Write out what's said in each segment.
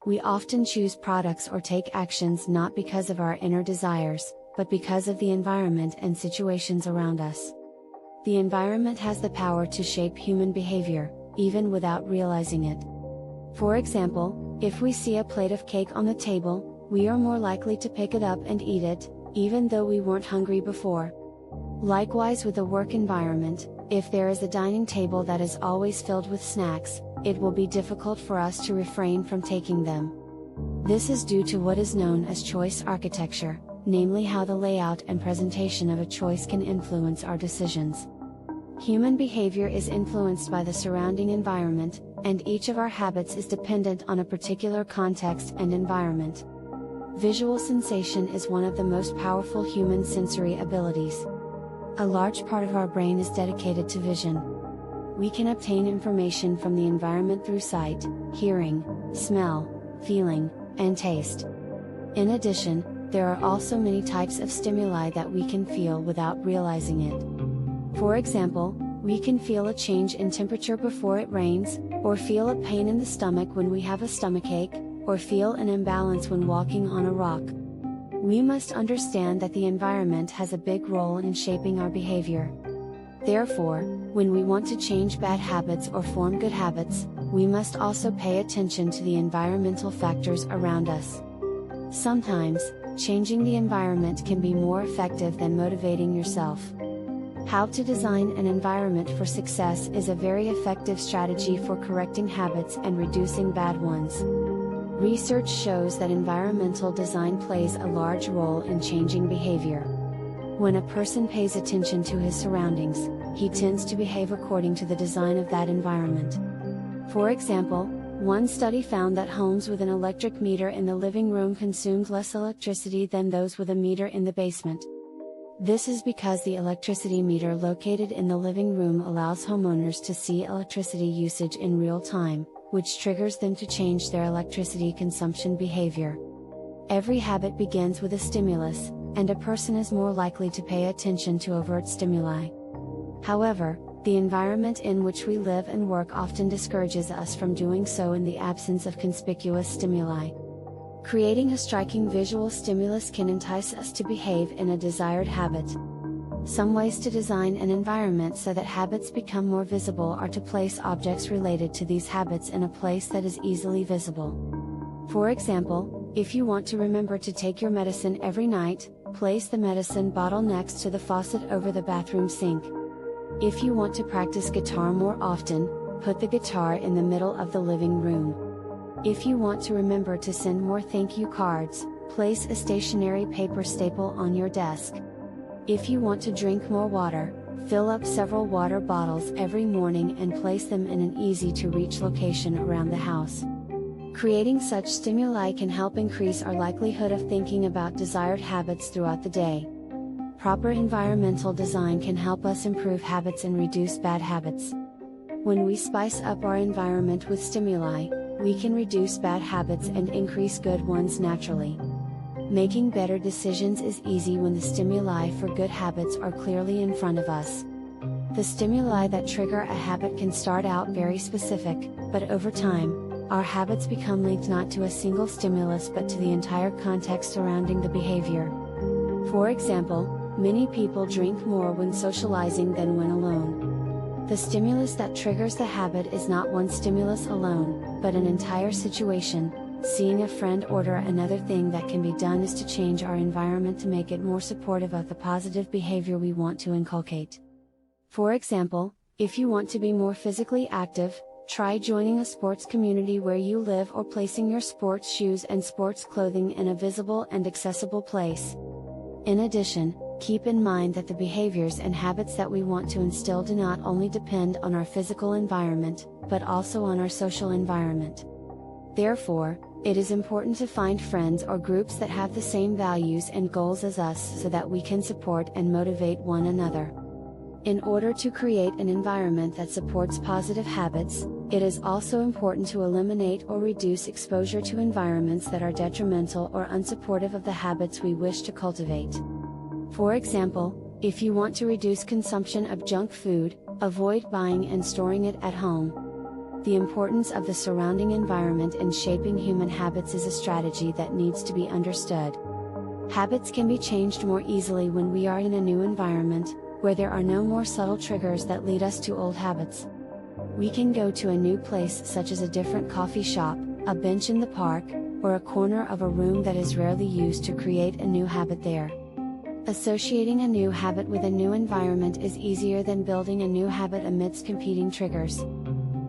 We often choose products or take actions not because of our inner desires, but because of the environment and situations around us. The environment has the power to shape human behavior, even without realizing it. For example, if we see a plate of cake on the table, we are more likely to pick it up and eat it, even though we weren't hungry before. Likewise with the work environment, if there is a dining table that is always filled with snacks, it will be difficult for us to refrain from taking them. This is due to what is known as choice architecture, namely how the layout and presentation of a choice can influence our decisions. Human behavior is influenced by the surrounding environment, and each of our habits is dependent on a particular context and environment. Visual sensation is one of the most powerful human sensory abilities. A large part of our brain is dedicated to vision. We can obtain information from the environment through sight, hearing, smell, feeling, and taste. In addition, there are also many types of stimuli that we can feel without realizing it. For example, we can feel a change in temperature before it rains, or feel a pain in the stomach when we have a stomachache, or feel an imbalance when walking on a rock. We must understand that the environment has a big role in shaping our behavior. Therefore, when we want to change bad habits or form good habits, we must also pay attention to the environmental factors around us. Sometimes, changing the environment can be more effective than motivating yourself. How to design an environment for success is a very effective strategy for correcting habits and reducing bad ones. Research shows that environmental design plays a large role in changing behavior. When a person pays attention to his surroundings, he tends to behave according to the design of that environment. For example, one study found that homes with an electric meter in the living room consumed less electricity than those with a meter in the basement. This is because the electricity meter located in the living room allows homeowners to see electricity usage in real time, which triggers them to change their electricity consumption behavior. Every habit begins with a stimulus, and a person is more likely to pay attention to overt stimuli. However, the environment in which we live and work often discourages us from doing so in the absence of conspicuous stimuli. Creating a striking visual stimulus can entice us to behave in a desired habit. Some ways to design an environment so that habits become more visible are to place objects related to these habits in a place that is easily visible. For example, if you want to remember to take your medicine every night, place the medicine bottle next to the faucet over the bathroom sink. If you want to practice guitar more often, put the guitar in the middle of the living room. If you want to remember to send more thank you cards, place a stationery paper staple on your desk. If you want to drink more water, fill up several water bottles every morning and place them in an easy-to-reach location around the house. Creating such stimuli can help increase our likelihood of thinking about desired habits throughout the day. Proper environmental design can help us improve habits and reduce bad habits. When we spice up our environment with stimuli, we can reduce bad habits and increase good ones naturally. Making better decisions is easy when the stimuli for good habits are clearly in front of us. The stimuli that trigger a habit can start out very specific, but over time, our habits become linked not to a single stimulus but to the entire context surrounding the behavior. For example, many people drink more when socializing than when alone. The stimulus that triggers the habit is not one stimulus alone, but an entire situation. Seeing a friend order another thing that can be done is to change our environment to make it more supportive of the positive behavior we want to inculcate. For example, if you want to be more physically active, try joining a sports community where you live or placing your sports shoes and sports clothing in a visible and accessible place. In addition, keep in mind that the behaviors and habits that we want to instill do not only depend on our physical environment, but also on our social environment. Therefore, it is important to find friends or groups that have the same values and goals as us so that we can support and motivate one another. In order to create an environment that supports positive habits, it is also important to eliminate or reduce exposure to environments that are detrimental or unsupportive of the habits we wish to cultivate. For example, if you want to reduce consumption of junk food, avoid buying and storing it at home. The importance of the surrounding environment in shaping human habits is a strategy that needs to be understood. Habits can be changed more easily when we are in a new environment, where there are no more subtle triggers that lead us to old habits. We can go to a new place such as a different coffee shop, a bench in the park, or a corner of a room that is rarely used to create a new habit there. Associating a new habit with a new environment is easier than building a new habit amidst competing triggers.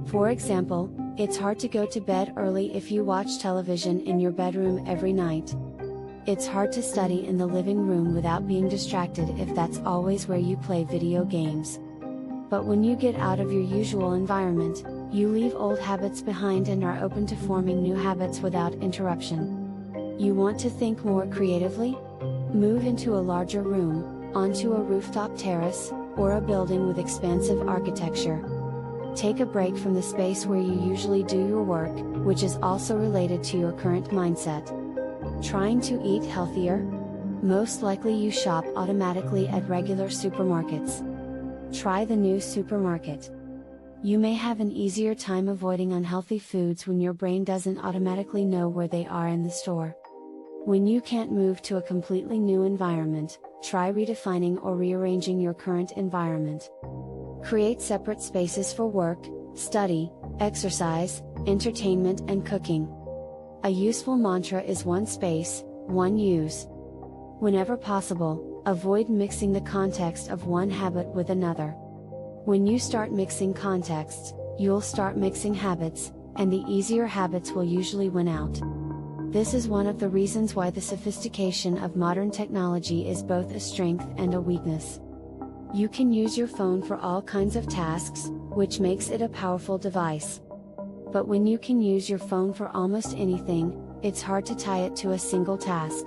For example, it's hard to go to bed early if you watch television in your bedroom every night. It's hard to study in the living room without being distracted if that's always where you play video games. But when you get out of your usual environment, you leave old habits behind and are open to forming new habits without interruption. You want to think more creatively? Move into a larger room, onto a rooftop terrace, or a building with expansive architecture. Take a break from the space where you usually do your work, which is also related to your current mindset. Trying to eat healthier? Most likely you shop automatically at regular supermarkets. Try the new supermarket. You may have an easier time avoiding unhealthy foods when your brain doesn't automatically know where they are in the store. When you can't move to a completely new environment, try redefining or rearranging your current environment. Create separate spaces for work, study, exercise, entertainment and cooking. A useful mantra is one space, one use. Whenever possible, avoid mixing the context of one habit with another. When you start mixing contexts, you'll start mixing habits, and the easier habits will usually win out. This is one of the reasons why the sophistication of modern technology is both a strength and a weakness. You can use your phone for all kinds of tasks, which makes it a powerful device. But when you can use your phone for almost anything, it's hard to tie it to a single task.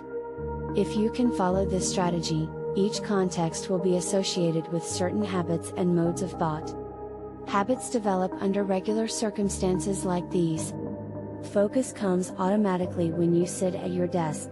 If you can follow this strategy, each context will be associated with certain habits and modes of thought. Habits develop under regular circumstances like these. Focus comes automatically when you sit at your desk.